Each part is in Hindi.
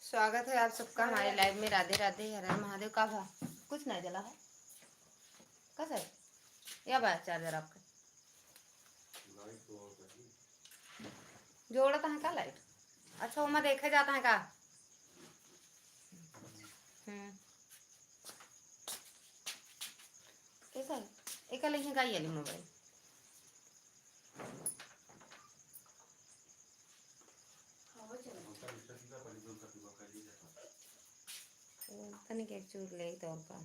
स्वागत है आप सबका हमारे लाइव में। राधे राधे, हर हर महादेव। का भा कुछ नहीं जला है कैसे या बात चार्जर आपका जोड़ता है का लाइट। अच्छा वो मैं देखा जाता है का। कैसा है एक लिखे का ये मोबाइल तनिक एक चूर ले तो और का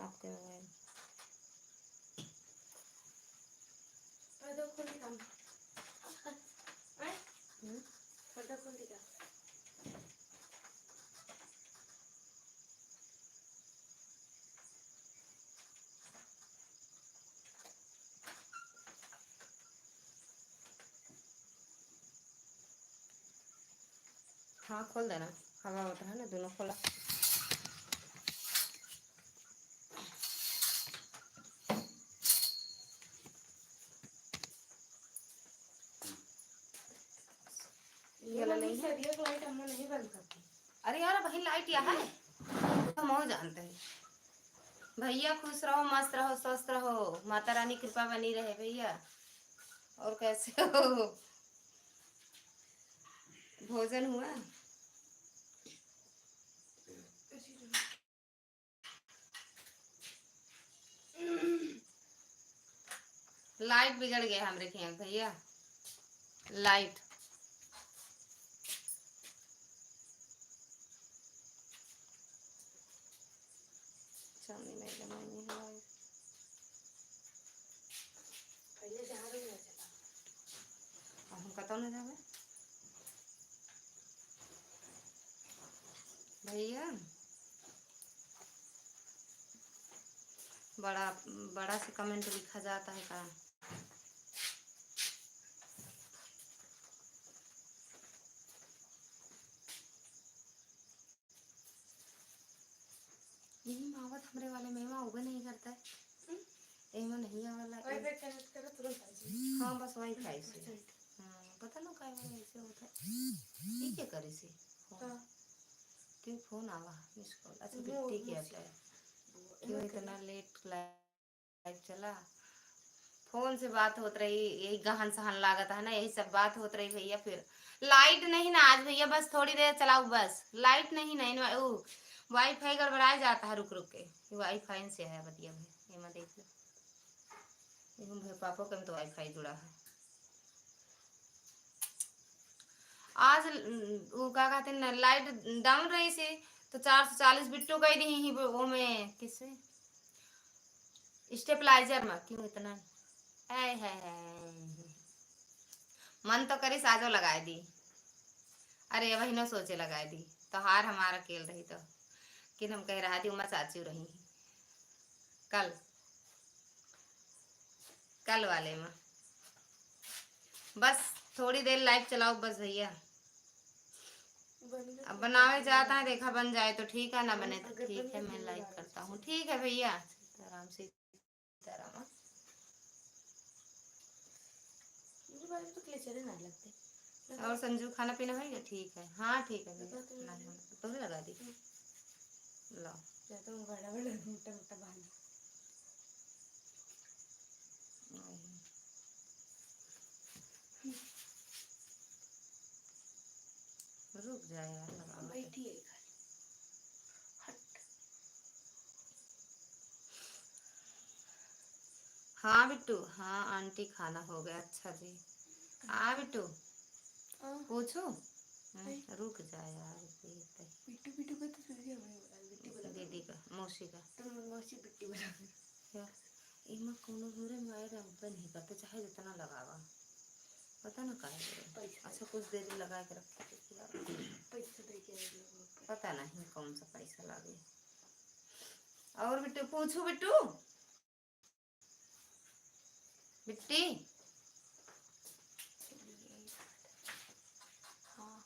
आपके मोबाइल हाँ खोल देना। हवा होता है ना दोनों खोला। नहीं बंद करती। अरे यार भाई लाइट यहाँ है हम हो जानते हैं। भैया खुश रहो, मस्त रहो, स्वस्थ रहो, माता रानी कृपा बनी रहे भैया। और कैसे हो? भोजन हुआ? लाइट बिगड़ गया हमरे के यहाँ भैया। लाइट चांदी में लगानी है लाइट। पहले जहाँ भी नहीं चला हम कतो न जावे भैया। बड़ा बड़ा से कमेंट लिखा जाता है का। यही मावत हमरे वाले मेवा उगे नहीं करता है। एमा नहीं आवाला वाईफाई कनेक्ट करो तुरंत। हाँ बस वाईफाई से। हाँ पता ना काय वाला ऐसे होता है। ये क्या करे से क्यों फोन आवा मिस कॉल। अच्छा बिट्टी क्या है क्यों इतना लेट लाइव चला। फोन से बात होत रही यही गहन सहन लागत है ना यही सब बात होत रही भैया। फिर लाइट नहीं ना आज भैया बस थोड़ी देर चलाओ बस। लाइट नहीं ना वो वाईफाई गड़बड़ाया जाता है रुक रुक के। वाईफाई से है बतिया भाई ये मत देख लो भाई पापा का तो वाईफाई जुड़ा है। आज वो क्या कहते हैं लाइट डाउन रही से तो 440 बिट्टू गई दी वो में किससे स्टेपलाइजर में क्यों इतना है मन तो करी साजो लगाए दी। अरे वही न सोचे लगाए दी तो हार हमारा खेल रही तो कि हम कह रहा थी उमा चाची रही कल कल वाले में बस थोड़ी देर लाइव चलाओ बस भैया। अब बनावे जाता है देखा बन जाए तो ठीक है ना बने तो ठीक है। मैं लाइव करता हूँ ठीक है भैया आराम से आराम। और संजू खाना पीना हो गया ठीक है। हाँ ठीक है तो लगा दी लो तो बड़ा बड़ा मोटा मोटा बाल रुक जाए यार लगा बैठी है। हाँ बिट्टू हाँ आंटी खाना हो गया अच्छा जी। हाँ बिट्टू पूछो रुक जाए यार बिट्टू बिट्टू का तो दीदी का मौसी का तो मौसी बिट्टू बना इमा कोनो घरे मायरा ऊपर नहीं करते चाहे जितना लगावा पता ना का अच्छा कुछ देर लगा के रखे पैसा दे के पता नहीं कौन सा पैसा लगे। और बिट्टू पूछो बिट्टू बिट्टी हाँ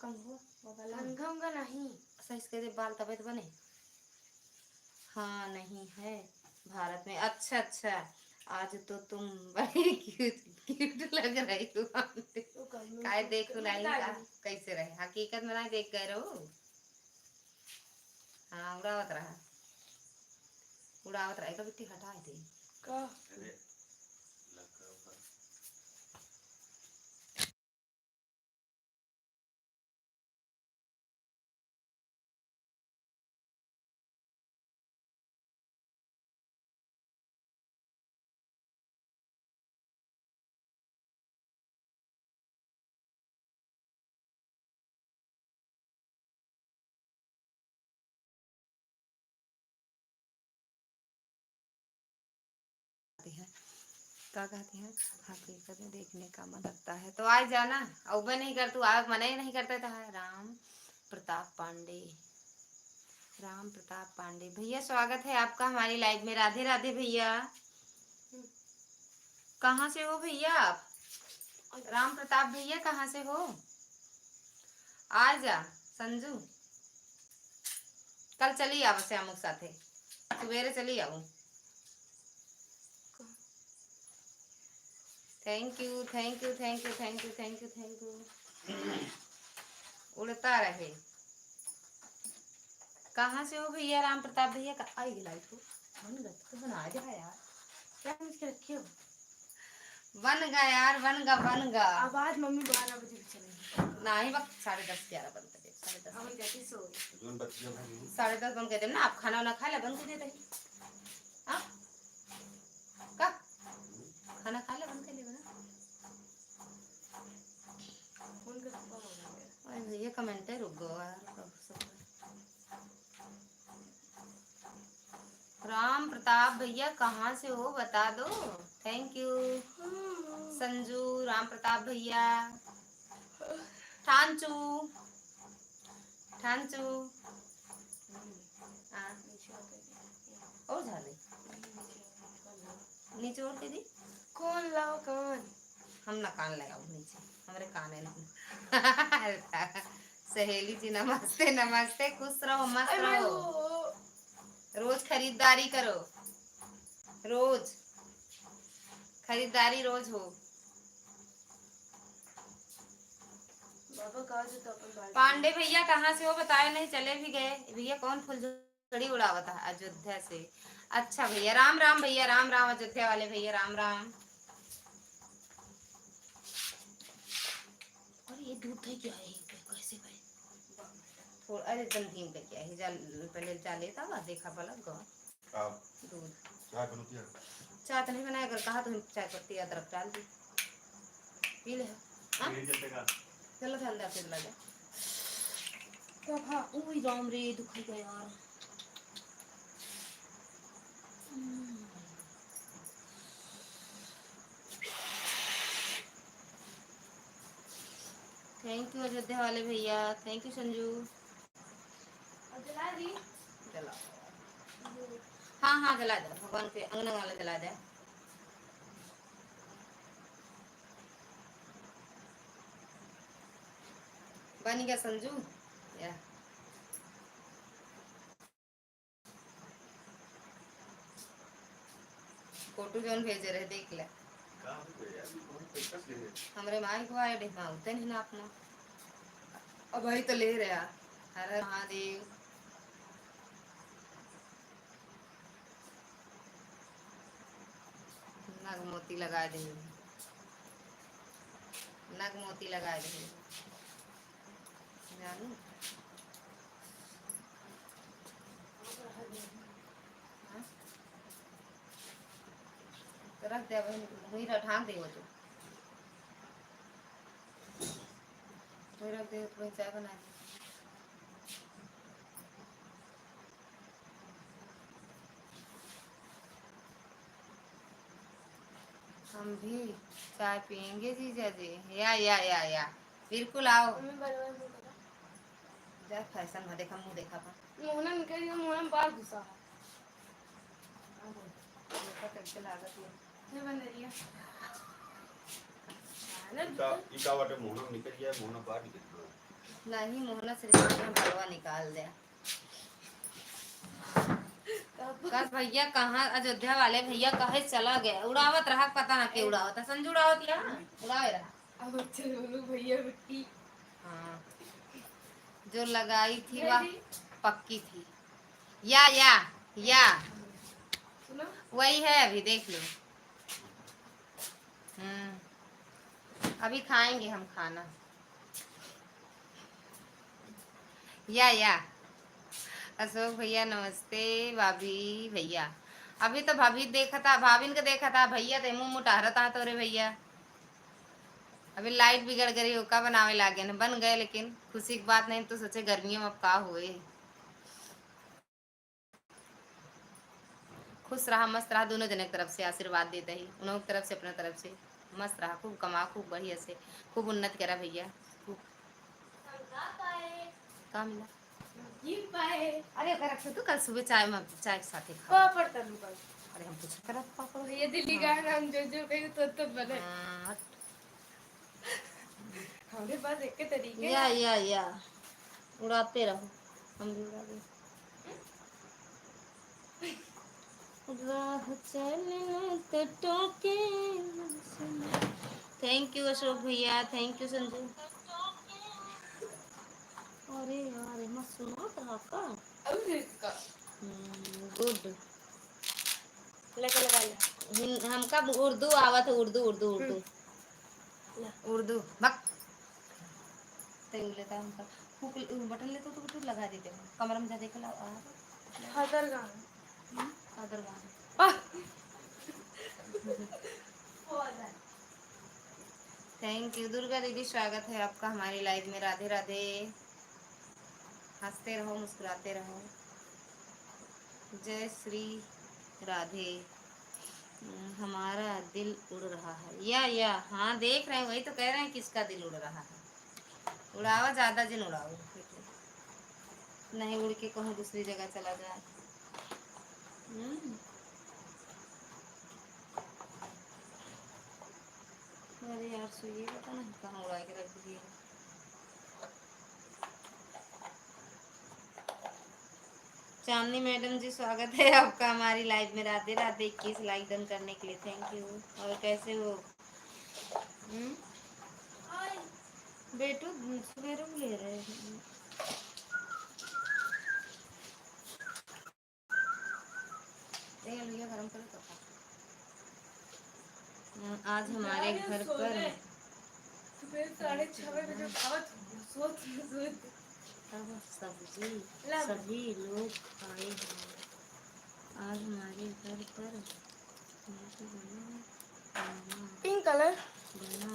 कंघा नहीं सही इसके बाल तबियत बने। हाँ नहीं है भारत में अच्छा अच्छा आज तो तुम बड़ी क्यूट लग रही हो। काय देखो नहीं का कैसे रहे, हकीकत में नहीं देख गए रहो। हाँ उड़ावत रहा का बिट्टी हटाए थे का है क्या कहते हैं, हकीकत में देखने का मन लगता है तो आज जाना। अब नहीं कर तू आप मना ही नहीं करता था। राम प्रताप पांडे भैया स्वागत है आपका हमारी लाइव में। राधे राधे भैया। कहाँ से हो भैया आप? राम प्रताप भैया कहाँ से हो? आ जा संजू, कल चली आओ श्यामुक साथे, सवेरे चली आओ। Thank you thank you thank you thank you thank you thank you. उड़ता रहे। कहाँ से हो भैया? राम प्रताप भैया का आई गिलाई तो बना जा यार, क्या मुझके रखी हो? बन गा यार, बन गा। अब आज मम्मी 12 बजे चलेगी। नहीं वक्त 10:30 11 बंद कर दे। 10:30 बंद कर दे ना। आप खाना वाना खा ले, बंद कर देते का खाना खा ले, बंद कर ले ना। भैया कमेंट है, रुक गो यार। राम प्रताप भैया कहाँ से हो बता दो। Thank you Sanju. राम प्रताप भैया ठांचू और झाले नीचे और के दी कौन लाओ कान, हम ना कान लगाओ नीचे, हमारे कान है नहीं। सहेली जी नमस्ते नमस्ते, खुश रहो मस्त रहो। रोज खरीदारी करो, रोज खरीदारी रोज हो। पांडे भैया कहाँ से हो बताए नहीं, चले भी गए भैया। कौन फुलझड़ी उड़ावा था? अयोध्या से। अच्छा भैया राम राम भैया, राम राम अयोध्या वाले भैया, राम राम। और ये दूध है क्या है, कैसे भाई थोड़ा अरे एकदम धीम पे क्या है, जाल पहले जा लेता हुआ देखा पलक गो दूध। चाय तो नहीं बनाया, अगर कहा तो चाय पत्ती अदरक डाल दी पी ले। चलो चल जा फिर लगे कब। हाँ ओई राम रे दुख गया यार। थैंक यू अयोध्या वाले भैया, थैंक यू संजू। जला दी जला। हाँ हाँ जला दे, भगवान के अंगना वाला जला दे। बन गया संजू या फोटो जोन भेजे रहे देख ले। हमरे माई को आए देखना होते नहीं ना अपना। अब भाई तो ले रहा। हर महादेव। नग मोती लगा दे, नग मोती लगा दे जानू। तो रख दे वही ढांक दे वो तो वही रख दे तो वही चाय बना दे। हम भी चाय पियेंगे जीजा जी। या बिल्कुल आओ। जा फैशन में देखा मुंह देखा पा मोहना निकल गया, मोहना बाहर घुसा है। देखा कैसे लागत है ये बन रही है इका वाटे मोहना निकल गया, मोहना बाहर निकल गया। नहीं मोहना सिर्फ बलवा निकाल दे। कस भैया कहाँ अयोध्या वाले भैया कहे चला गया, उड़ावत रहा, पता ना क्यों उड़ावत है, संजू उड़ावत या उड़ावे रहा। अब चल बोलो भैया मिट्टी। हाँ जो लगाई थी वह पक्की थी। या सुनो वही है, अभी देख लो। अभी खाएंगे हम खाना। या अशोक भैया नमस्ते। भाभी भैया अभी तो भाभी देखा था, भाभी ने देखा था, भैया थे मुंह मुटा रहा था तो रे भैया अभी लाइट बिगड़ गई, का बनावे लागे न बन गए, लेकिन खुशी की बात नहीं तो सोचे गर्मियों में अब का हुए। खुश रहा मस्त रहा, दोनों जने की तरफ से आशीर्वाद देते ही, उन्होंने तरफ से अपने तरफ से मस्त रहा, खूब कमा, खूब बढ़िया से खूब उन्नत करा भैया खूब। का मिला पाए। अरे रख तू कल सुबह चाय में चाय के साथ खा पड़ता लू कल। अरे हम कुछ करत पापड़ भैया दिल्ली का नाम जो कहीं तो बने। हमारे पास एक के तरीके या उड़ाते रहो, हम भी उड़ा दे। राह चलने कटों के। थैंक यू अशोक भैया, थैंक यू संजू। अरे यार मत सुनो का गुड लगा हमका उर्दू आवत है, उर्दू उर्दू उर्दू उर्दू बक लेता हमका बटन लेते तो लगा देते कमर में जा देख ला हादर थैंक यू दुर्गा दीदी, स्वागत है आपका हमारी लाइव में। राधे राधे, हंसते रहो मुस्कुराते रहो। जय श्री राधे। हमारा दिल उड़ रहा है या हाँ देख रहे हैं, वही तो कह रहे हैं किसका दिल उड़ रहा है। उड़ावा ज्यादा दिन उड़ाओ, नहीं उड़ के कहूँ दूसरी जगह चला जाए। अरे यार सुइए पता नहीं कहाँ उड़ा के रख दिए। चांदनी मैडम जी स्वागत है आपका हमारी लाइव में। राधे राधे, 21 लाइक डन करने के लिए थैंक यू। और कैसे हो बेटू, सवेरे ले रहे गरम कर। आज हमारे घर पर 6:30 बजे सभी लोग आए हैं। आज हमारे घर पर पिंक कलर बना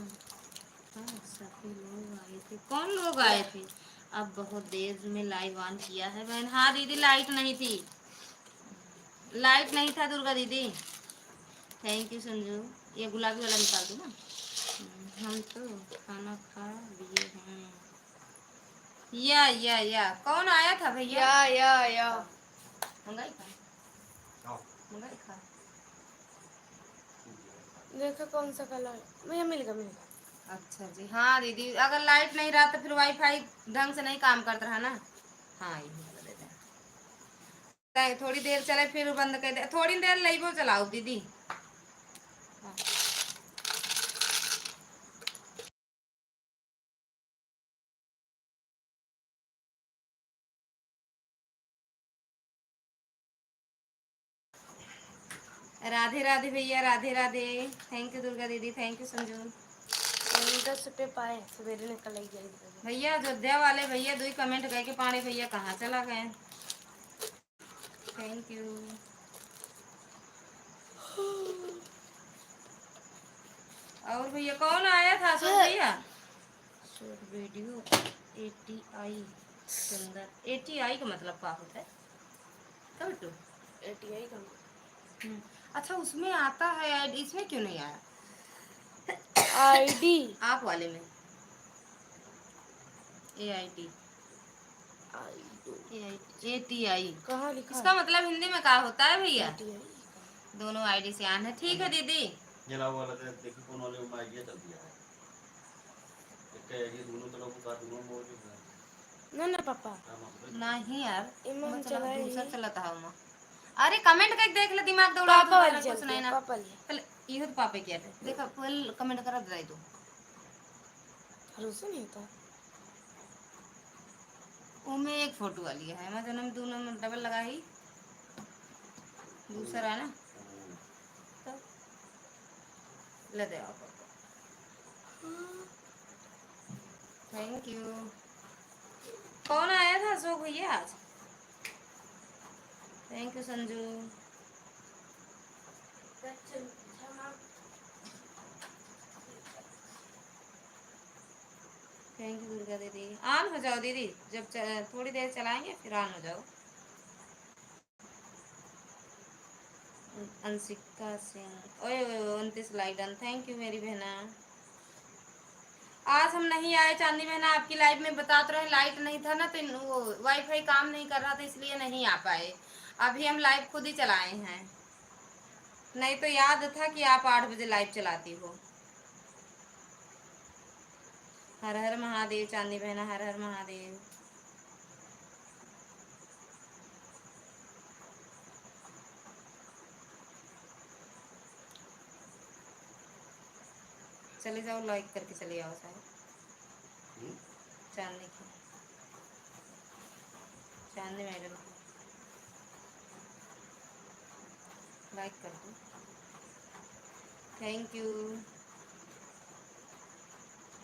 था, सभी लोग आए थे। कौन लोग आए थे? अब बहुत देर में लाइव ऑन किया है बहन। हाँ दीदी लाइट नहीं थी, लाइट नहीं था दुर्गा दीदी। थैंक यू संजू, ये गुलाबी वाला निकाल दो ना। हम तो खाना खा लिए हैं। या कौन आया था भैया? या मंगाई खा, मंगाई खा। देखो कौन सा कलर भैया मिलेगा अच्छा जी। हाँ दीदी अगर लाइट नहीं रहा तो फिर वाईफाई ढंग से नहीं काम करता रहा ना। हाँ यही दे दे, थोड़ी देर चले फिर बंद कर दे, थोड़ी देर लाइव चलाओ दीदी। राधे राधे भैया, राधे राधे। थैंक यू दुर्गा दीदी, थैंक यू संजू। 10 रुपये पाए सवेरे निकल ही गए भैया। अयोध्या वाले भैया दो ही कमेंट गए कि पानी भैया कहाँ चला गए। Thank you. और भैया कौन आया था? सो भैया शॉर्ट वीडियो ATI सुंदर। ATI का मतलब क्या होता है? कब तो ATI का अच्छा उसमें आता है ऐड, इसमें क्यों नहीं आया? ID आप वाले में AID ATI कहाँ लिखा? इसका मतलब हिंदी में क्या होता है भैया? दोनों ID से आन है। ठीक है दीदी। वाला देखो कौन वाले में आइडिया चल दिया है, एक आइडिया दोनों तरफ का दोनों मौजूद है ना पापा। नहीं यार इमन चला दूसरा चला था हम। अरे कमेंट करके देख ले, दिमाग दौड़ा पापा वाली कुछ नहीं ना। पापा वाली पहले इहो तो पापे किया थे, देखा पहले कमेंट करा दे तू। भरोसा नहीं होता। वो में एक फोटो वाली है, मैं जन्म दोनों में डबल लगा ही दूसरा है ना, तो ले दे आप। Thank you. कौन आया था? अशोक भैया आज। Thank you Sanju. Thank you Durga दीदी। ऑन हो जाओ दीदी, जब थोड़ी देर चलाएंगे फिर ऑन हो जाओ। अंशिका सिंह, ओए 29 लाइक डन, थैंक यू मेरी बहना। आज हम नहीं आए चांदी बहना आपकी लाइव में, बता तो रहे लाइट नहीं था ना, तो वो वाईफाई काम नहीं कर रहा था, इसलिए नहीं आ पाए। अभी हम लाइव खुद ही चलाए हैं, नहीं तो याद था कि आप 8 बजे लाइव चलाती हो। हर हर महादेव चांदी बहना, हर हर महादेव। चले जाओ लाइक करके चले आओ साहब। चांदी की, चांदी मैडम की लाइक कर दो। थैंक यू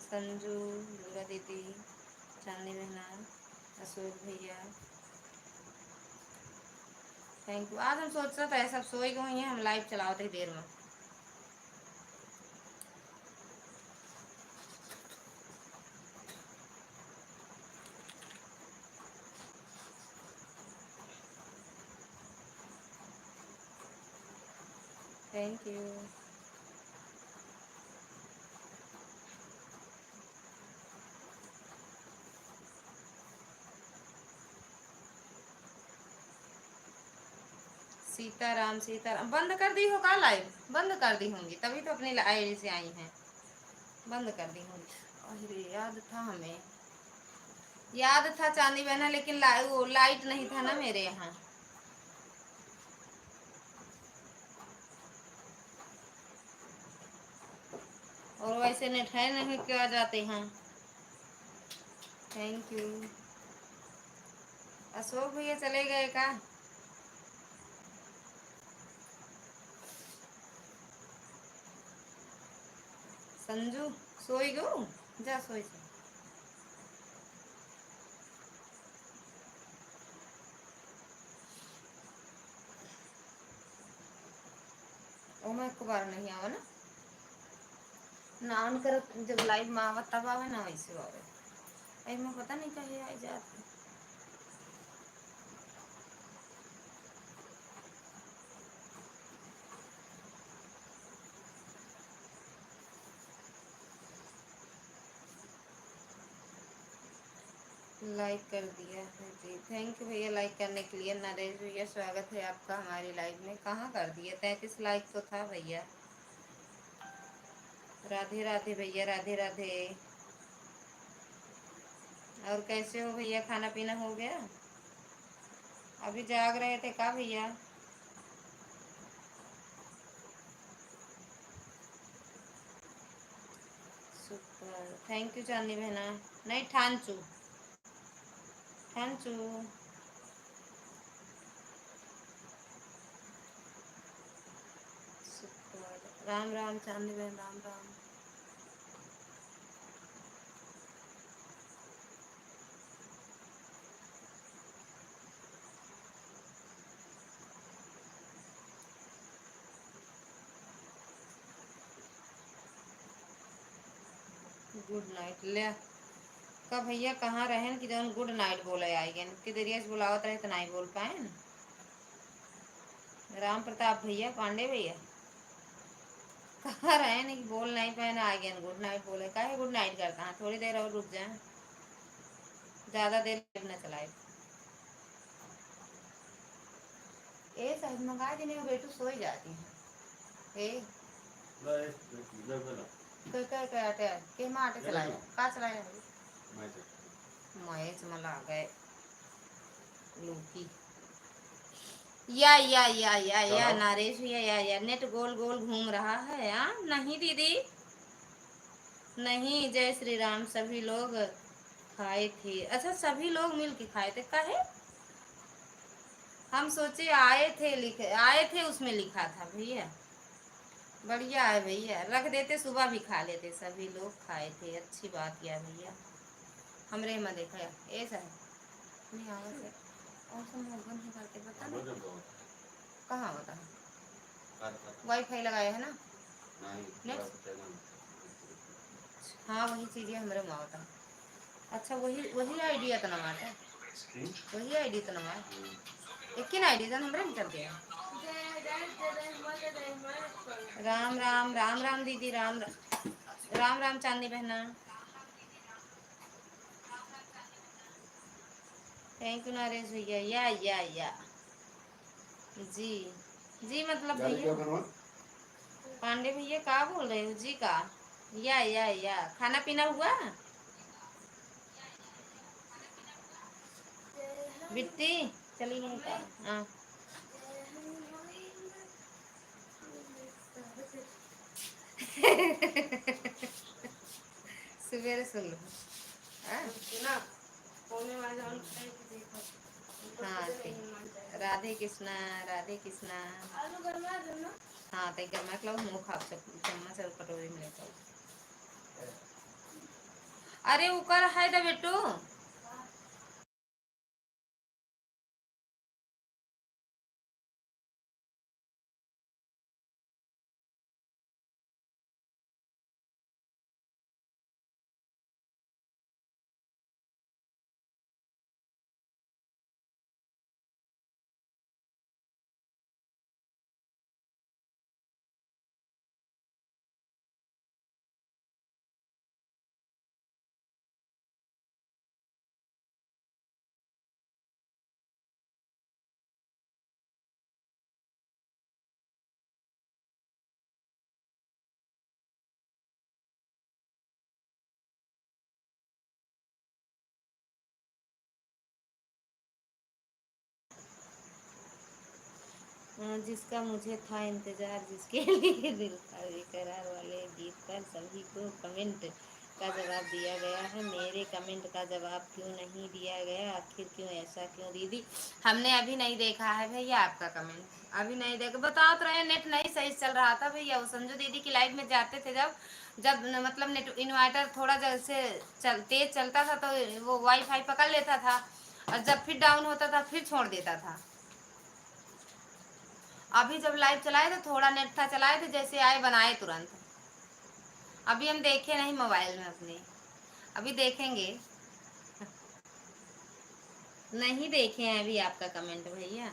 संजू, दुर्गा दीदी, चांदी बहना, अशोक भैया, थैंक यू। आज हम सोच रहे थे सब सोई गए हैं, हम लाइव चलाओ थे देर में। Thank you. सीताराम सीताराम। बंद कर दी हो का लाइव? बंद कर दी होंगी तभी तो अपनी आईडी से आई हैं, बंद कर दी होंगी। अरे याद था, हमें याद था चांदी बहना, लेकिन वो लाइट नहीं था ना मेरे यहाँ। और वैसे नेट है नहीं, क्या जाते हैं। Thank you. अशोक भैया चले गए का? संजू सोई गो, जा सोई जा। ओ मैं एक बार नहीं आवा ना, नान कर जब लाइव में आवा तब आवे ना, वैसे आवे। आई मैं पता नहीं कहे आई जाती। लाइक कर दिया है जी, थैंक यू भैया लाइक करने के लिए। नरेश भैया स्वागत है आपका हमारी लाइव में। कहाँ कर दिया? 33 लाइक तो था भैया। राधे राधे भैया, राधे राधे। और कैसे हो भैया? खाना पीना हो गया? अभी जाग रहे थे का भैया? सुपर, थैंक यू चांदी बहना। नहीं ठानचू, ठानचू। सुपर, राम राम चांदी बहन, राम राम। गुड नाइट ले का भैया, कहाँ रहन कि जौन गुड नाइट बोले आई गए कि देरिया से बुलावत रहे तो नहीं बोल पाए। राम प्रताप भैया, पांडे भैया कहाँ रहे नहीं, बोल नहीं पाए ना, आ गए गुड नाइट बोले। का है गुड नाइट करता है, थोड़ी देर और रुक जाए, ज्यादा देर न चलाए। ए साहब मंगा देने में बेटू सोई जाती है। ए क्या आटे के मां आटे चलाए का चलाए महेश मला गए लूकी। या नरेश भैया या नेट गोल गोल घूम रहा है। नहीं दीदी नहीं, जय श्री राम। सभी लोग खाए थे। अच्छा, सभी लोग मिल के खाए थे। काहे? हम सोचे आए थे उसमें लिखा था भैया। बढ़िया है भैया, रख देते, सुबह भी खा लेते। सभी लोग खाए थे, अच्छी बात किया भैया। हमरे में देखा ऐसा है नहीं आवाज है। और सब मोबाइल ही करके बता ना कहाँ होता है। वाईफाई लगाया है ना। हाँ, वही चीजें हमारे में होता है। अच्छा, वही वही आइडिया तो नवा है। वही आईडी तो नवा एक ही आईडी जन हमरे में चल गया। राम राम राम राम दीदी, राम राम राम चांदनी बहना। थैंक यू नरेश भैया। या जी जी, मतलब भैया पांडे भैया क्या बोल रहे हो जी का। या खाना पीना हुआ बिट्टी चली गई का। हाँ सवेरे सुन लो। हाँ हाँ, राधे कृष्णा राधे कृष्णा। हाँ, ते गरमा के मुँह खा चम्मच और कटोरी में लेकर। अरे उकर है दा बेटू। जिसका मुझे था इंतजार, जिसके लिए दिल था बेकरार वाले गीत पर सभी को कमेंट का जवाब दिया गया है। मेरे कमेंट का जवाब क्यों नहीं दिया गया? आखिर क्यों? ऐसा क्यों दीदी? हमने अभी नहीं देखा है भैया आपका कमेंट। अभी नहीं देखा। बताओ तो रहे, नेट नहीं सही चल रहा था भैया। वो संजू दीदी की लाइव में जाते थे जब जब मतलब नेट इन्वर्टर थोड़ा जैसे तेज चलता था तो वो वाईफाई पकड़ लेता था, और जब फिर डाउन होता था फिर छोड़ देता था। अभी जब लाइव चलाए तो थोड़ा नेट था, चलाए थे जैसे आए बनाए तुरंत। अभी हम देखे नहीं मोबाइल में अपने, अभी देखेंगे। नहीं देखे हैं अभी आपका कमेंट भैया।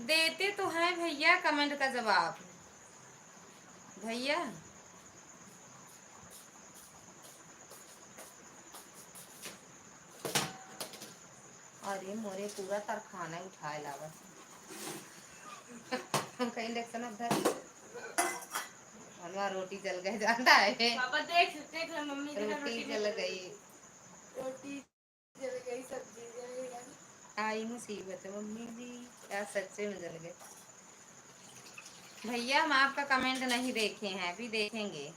देते तो हैं भैया कमेंट का जवाब भैया। अरे मोरे पूरा तरखाना उठाए लावा कहीं इंडक्शन उधर हमारा रोटी जल गए जानता है पापा। देख देख मम्मी रोटी जल गई। रोटी जल गई, सब्जी जल गई। आई मुसीबत मम्मी जी, क्या सच्चे में जल गए भैया। हम आपका कमेंट नहीं देखे हैं, अभी देखेंगे।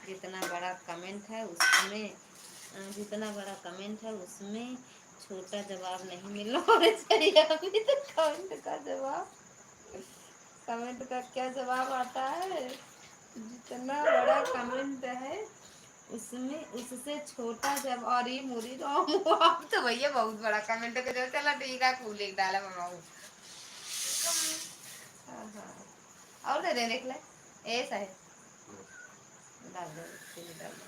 जितना बड़ा कमेंट है उसमें जितना बड़ा कमेंट है उसमें छोटा जवाब नहीं मिलना चाहिए। अभी तो कमेंट का जवाब, कमेंट का क्या जवाब आता है? जितना बड़ा कमेंट है उसमें उससे छोटा जब। और ये मुरी आप तो भैया बहुत बड़ा कमेंट कर। चला ठीक है, खूब लिख डाला मम्मा। और दे देख ले ऐसा है, डाल दो डाल दो।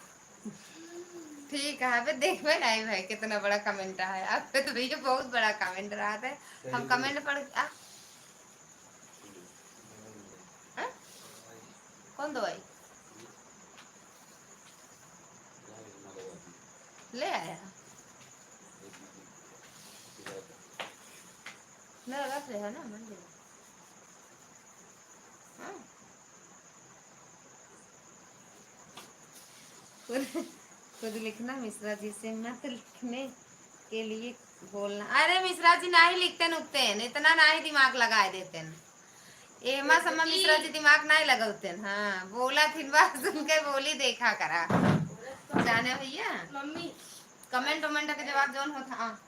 ठीक है, अबे देख में नहीं भाई कितना बड़ा कमेंट है। अब तो भैया बहुत बड़ा कमेंट रहा था। हम कमेंट पढ़ कौन दवाई ले आया? मेरा रख रहा है ना मंदिर। हाँ खुद खुद लिखना, मिश्रा जी से मत लिखने के लिए बोलना। अरे मिश्रा जी ना ही लिखते उगते हैं, इतना ना ही दिमाग लगाए देते हैं। एमा समा मिश्रा जी दिमाग ना ही लगाते हैं। हाँ बोला थी बात सुन के बोली देखा करा जाने भैया। मम्मी कमेंट वमेंट के जवाब जोन होता। हाँ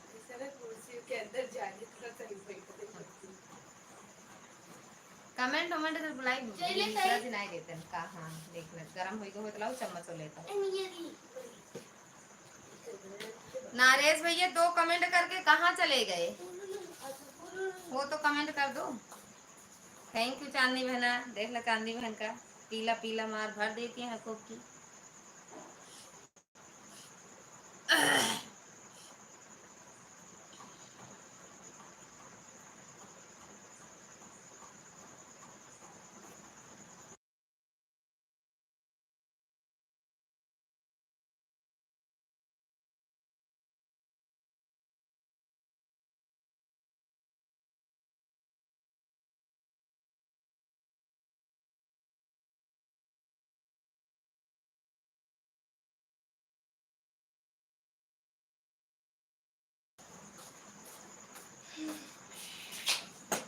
के अंदर जाने कमेंट वमेंट के रिप्लाई मिश्रा जी नहीं देते हैं का। हाँ देख ले गरम होई को लाओ चम्मच हो लेता नारेश भैया। 2 कमेंट करके कहाँ चले गए? वो तो कमेंट कर दो। थैंक यू चांदनी बहना। देख लो चांदनी बहन का पीला पीला मार भर देती है खूब की।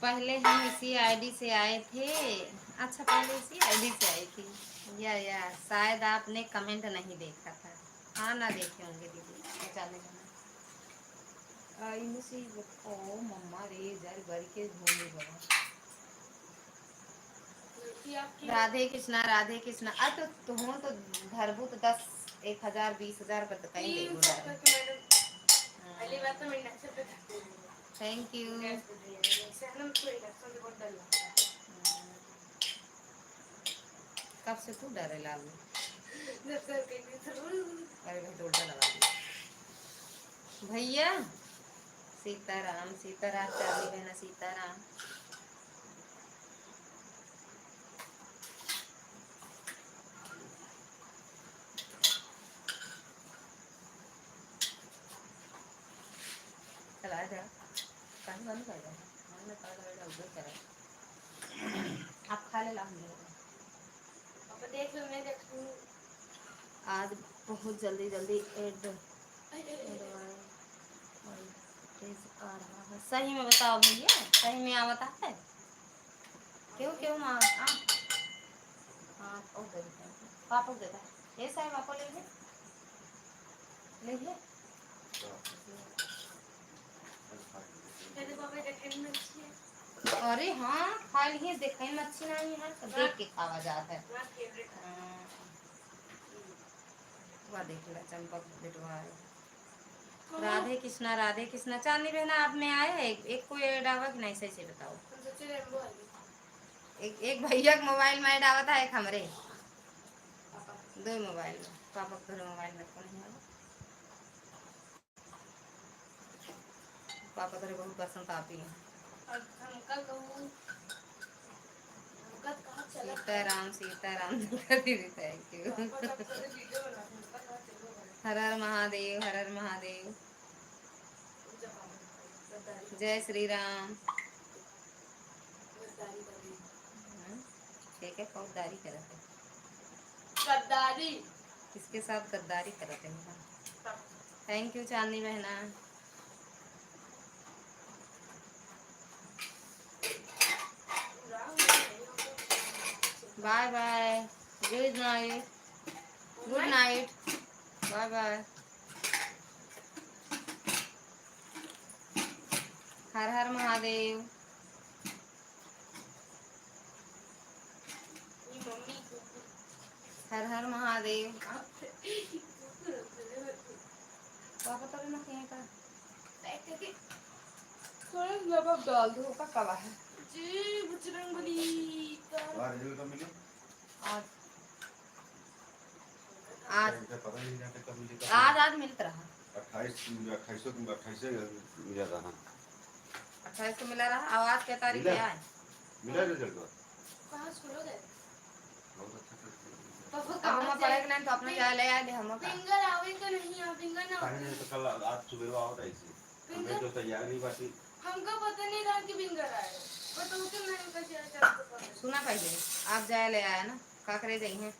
पहले हम इसी आईडी से आए थे। अच्छा पहले इसी आईडी से आई थी या शायद आपने कमेंट नहीं देखा था। हाँ ना देखे होंगे दीदी चले जाना। आई मुसीबत ओ मम्मा रे जर बर के भूमि बड़ा। राधे कृष्णा राधे कृष्णा। तो हो तो धरबू तो 10 1000 20,000 पर कहीं थैंक यू। कब से तू डरे लागू? अरे भाई तो उल्टा लगा दिया भैया। सीताराम सीताराम चांदी बहना सीताराम। चला जा कहीं बंद कर दो। मैंने कहा था उधर करा आप खा ले ला। अब देख लो मैं देखूं। आज बहुत जल्दी जल्दी एड आ रहा है। सही में बताओ भैया सही में आवता है? क्यों क्यों माँ हाँ पापा देता है ये सही पापा ले ले अरे हाँ खा लिए देखे में अच्छी नहीं है तो देख के खावा जाता है। वह देख ला चंपक बिटवा। राधे कृष्णा चांदनी बहना आप में आए हैं एक कोई ऐड आवा कि नहीं सही से बताओ। एक भैया का मोबाइल में ऐड आवा था एक हमरे 2 मोबाइल में पापा के मोबाइल में कौन है पापा तेरे बहुत पसंद आती है। Sitaram Sitaram thank you. हर हर महादेव हर हर महादेव। जय श्री राम। ठीक है फौजदारी करते गद्दारी किसके साथ गद्दारी करते हैं। थैंक यू चांदनी बहना। Bye bye good night good night bye bye. हर हर महादेव। हर हर महादेव। पापा तो ना कहीं का थोड़ा नमक डाल दो का कवा है जी बजरंगबली आज आज मिलता रहा 28 मिला था। 28 को मिला रहा। आवाज क्या तारीख है मिला रिजल्ट कहाँ छोड़ोगे? अब हम पढ़े नहीं तो अपने जा ले आए हम का फिंगर आवे का नहीं आ फिंगर ना खाने तो कल आज सुबह आओ ऐसे हमें तो तैयार नहीं बाकी हमको पता नहीं था कि फिंगर आए बट उसे मैंने कहा सुना पहले आप जाए ले आया ना का करे जाई हैं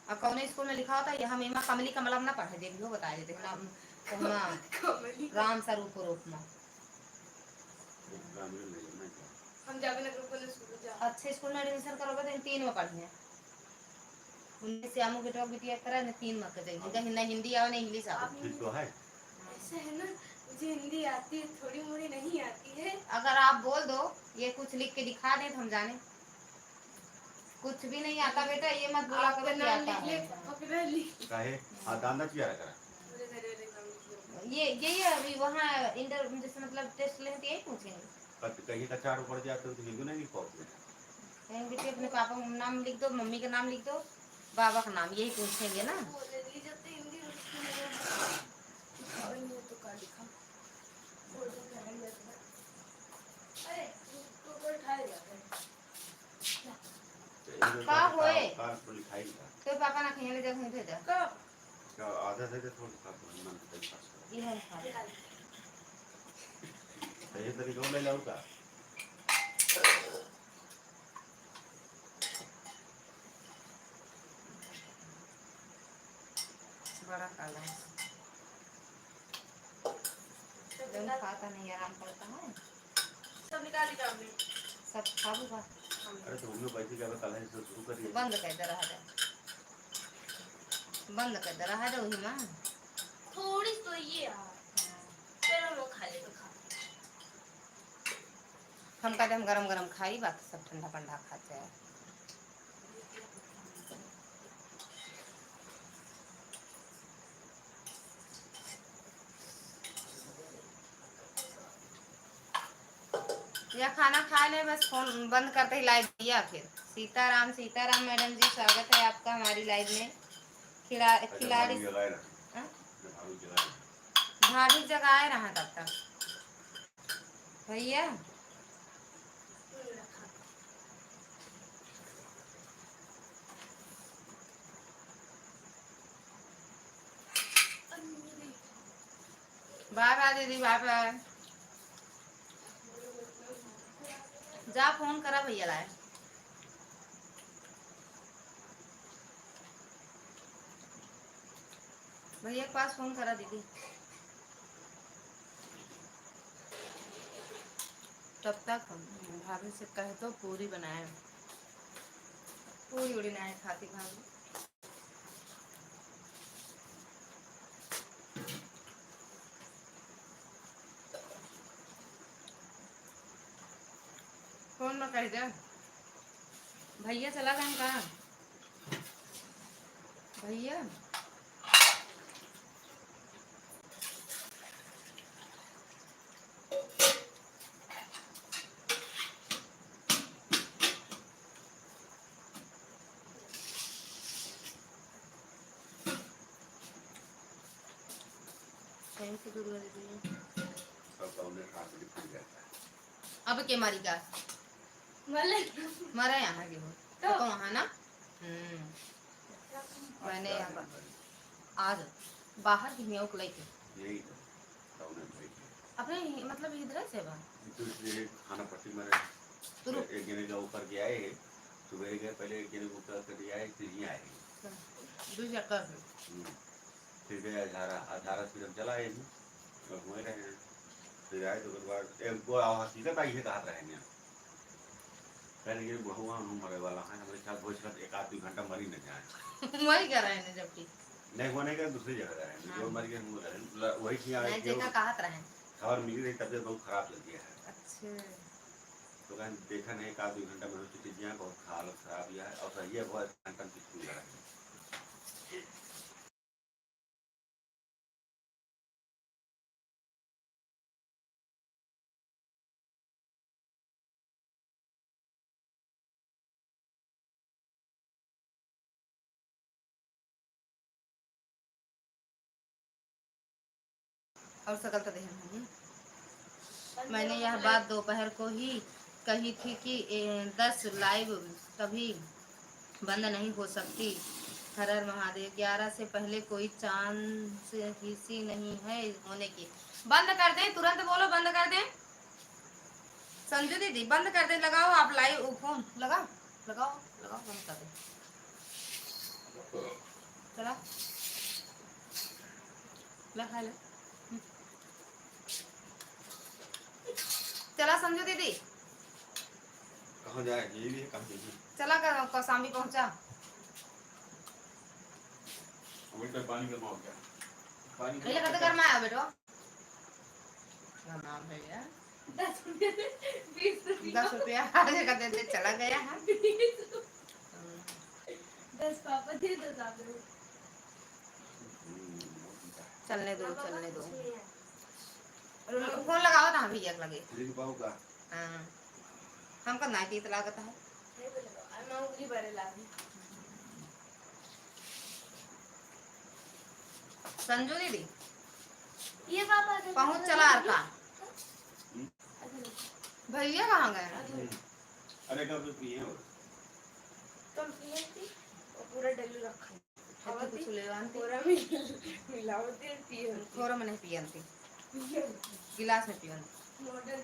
और कौन स्कूल में लिखा होता है यहाँ मीमा कमली कमलम ना पढ़े दे भी बता देते नाम राम स्वरूप रूप में हम जावे ना ग्रुप स्कूल जा अच्छे स्कूल में एडमिशन करोगे तो 3 में पढ़ने उन्हें श्यामू बेटा बिटिया करा ने 3 में कर देंगे ना हिंदी आवे ना इंग्लिश आवे ठीक तो है ऐसे है ना मुझे हिंदी आती है थोड़ी मोड़ी नहीं आती है अगर आप बोल दो ये कुछ लिख के दिखा दे तो हम जाने कुछ भी नहीं आता बेटा ये मत बोला करो कि आता है अपना लिख काहे हां दांदा किया करा ये अभी वहाँ इंटर जैसे मतलब टेस्ट लेते हैं यही पूछेंगे कहीं का 4 ऊपर जाते हो तो हिंदी नहीं पढ़ते कहीं बेटे अपने पापा का नाम लिख दो मम्मी का नाम लिख दो बाबा का नाम यही पूछेंगे ना का होए कार पर लिखाई का तो पापा ना कहीं ले जा कहीं भेजा क्या आधा दे दे थोड़ा सा मन के पास ये है खा ये तरीका ले लाऊं का बड़ा काला है जब खाता नहीं आराम करता है सब निकाल निकाल में सब खाऊंगा अरे तो हम लोग पैसे क्या कल है शुरू करिए बंद कर दे रहा है बंद कर दे रहा है वही मां थोड़ी तो ये चलो लोग खा ले तो खा हम कहते हम गरम गरम खाई बाकी सब ठंडा ठंडा खाते हैं या खाना खा ले बस फोन बंद करते ही लाइव दिया फिर सीताराम मैडम जी स्वागत है आपका हमारी लाइव में खिलाड़ी भाभी जगाए रहा तब तक भैया बाय बाय दीदी बाय बाय जा फोन करा भैया लाए भैया के पास फोन करा दीदी तब तक भाभी से कहे तो पूरी बनाए पूरी उड़ी ना खाती भाभी फोन में कह दे भैया चला गए कहाँ भैया से दूर कर दीजिए अब के मारी का मरा यहाँ के तो वहाँ ना मैंने यहाँ आज बाहर की म्योक लेके अपने मतलब इधर से बा खाना पट्टी में एक जने का ऊपर गया है सुबह गए पहले एक जने को ऊपर कर दिया है फिर ये आए दो चक्कर फिर गए अधारा फिर हम चला आए घूमे रहे हैं फिर आए तो बाद एक वो हकीकत आई है कहा रहेंगे पहले ये बहुआ हम मरे वाला है हमारे साथ भोज का 1-2 घंटा मरी न जाए वही कर रहे हैं जबकि नहीं होने का दूसरी जगह रहे जो मर गए हम रहे वही किया नहीं जगह कहत रहे खबर मिली रही तबियत बहुत खराब चल गया है अच्छा तो कहन देखा नहीं 1-2 घंटा में हो चुकी है बहुत हालत खराब है और सही है बहुत घंटा की लड़ा है और सकल तो देख मैंने यह बात दोपहर को ही कही थी कि 10 लाइव कभी बंद नहीं हो सकती हर हर महादेव 11 से पहले कोई चांस ही नहीं है होने की बंद कर दें तुरंत बोलो बंद कर दें संजू दीदी बंद कर दें लगाओ आप लाइव फोन लगाओ लगाओ लगाओ बंद कर दें चला ला खा ले। चला संजू दीदी कहाँ जाए ये भी कहाँ जाए चला कर कौसाम्बी पहुंचा। अभी तो पानी गर्मा हो गया पानी ये कद कर मैं आया बेटो नाम है यार 10 रुपया आज का दे चला गया है 10 पापा दे दो दादू। चलने दो फोन लगाओ ना भैया लगे लिख पाऊंगा हां हमका नाइटी तो लागत है मैं उंगली भरे लागी। संजू दीदी ये पापा पहुंच चला का भैया कहाँ गए? अरे कब पिए हो तुम पिए थी और पूरा डल्लू रखा है और कुछ लेवान पूरा मिलावटी पिए थोड़ा में नहीं पियंती गिलास में पियंती मॉडल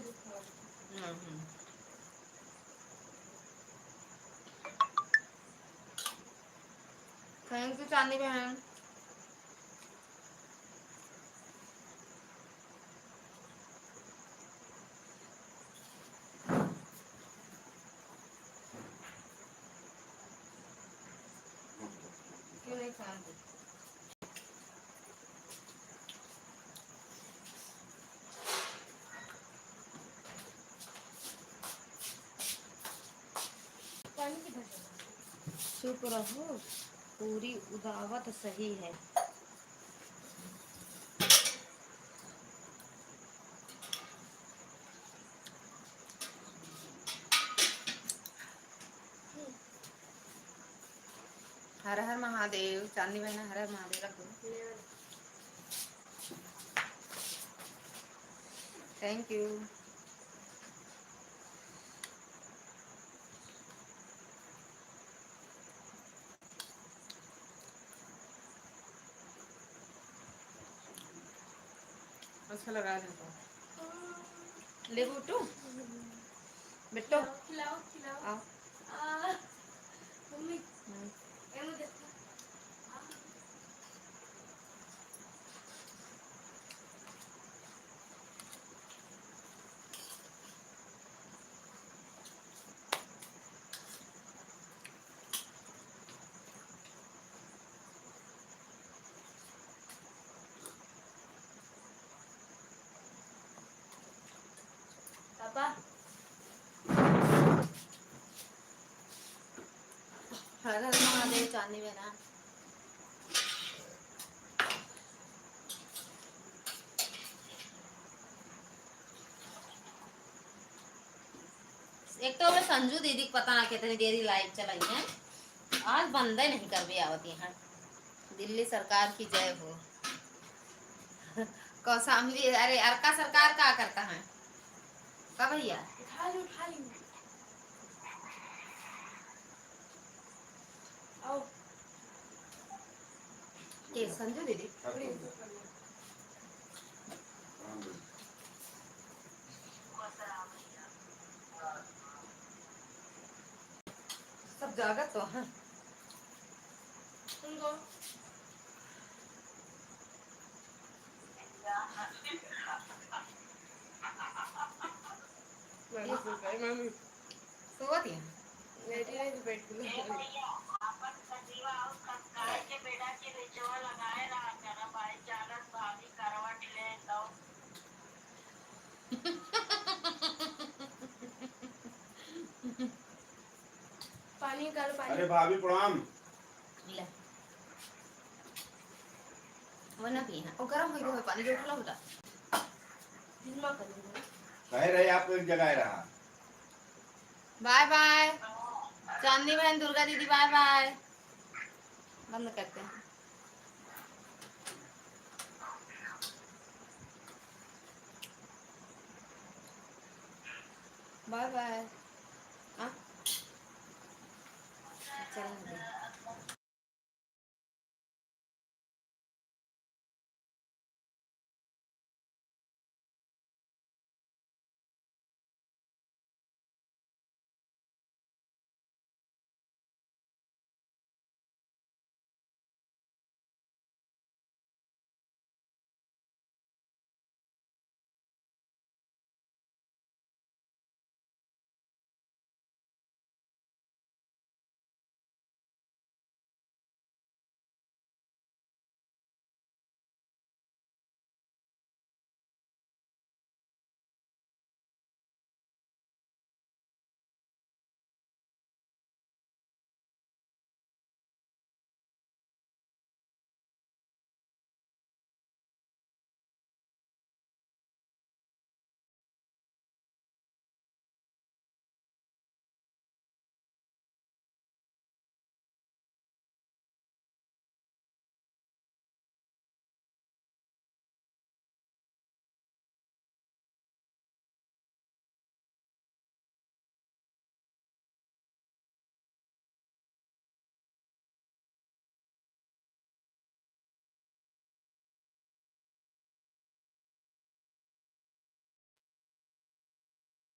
थैंक यू चांदी बहन। क्यों नहीं खाते? चुप रहो पूरी उदावत सही है। हर हर महादेव चांदी बहना हर हर महादेव रखो। Thank you. अच्छा लगा देखो ले बूटू बेटो खिलाओ आओ मम्मी ये मुझे पापा हर हर महादेव चांदी बहना। एक तो मैं संजू दीदी को पता ना कितनी देरी लाइव चलाई है आज बंद नहीं कर भी आवती है। दिल्ली सरकार की जय हो। कौसाम्बी अरे अर्का सरकार क्या करता है का भैया उठा ली आओ ये संजू दीदी सब जागत तो है उनको मम्मी सोवत है मेरी नहीं बैठ गई पानी कर पानी। अरे भाभी प्रणाम ले वो ना पी है और गरम हो गया पानी जो उठला बेटा धीमा कर दो कह रहे आपको एक जगह रहा बाय बाय चांदनी बहन दुर्गा दीदी बाय बाय बंद करते हैं। बाय बाय हाँ चलेंगे।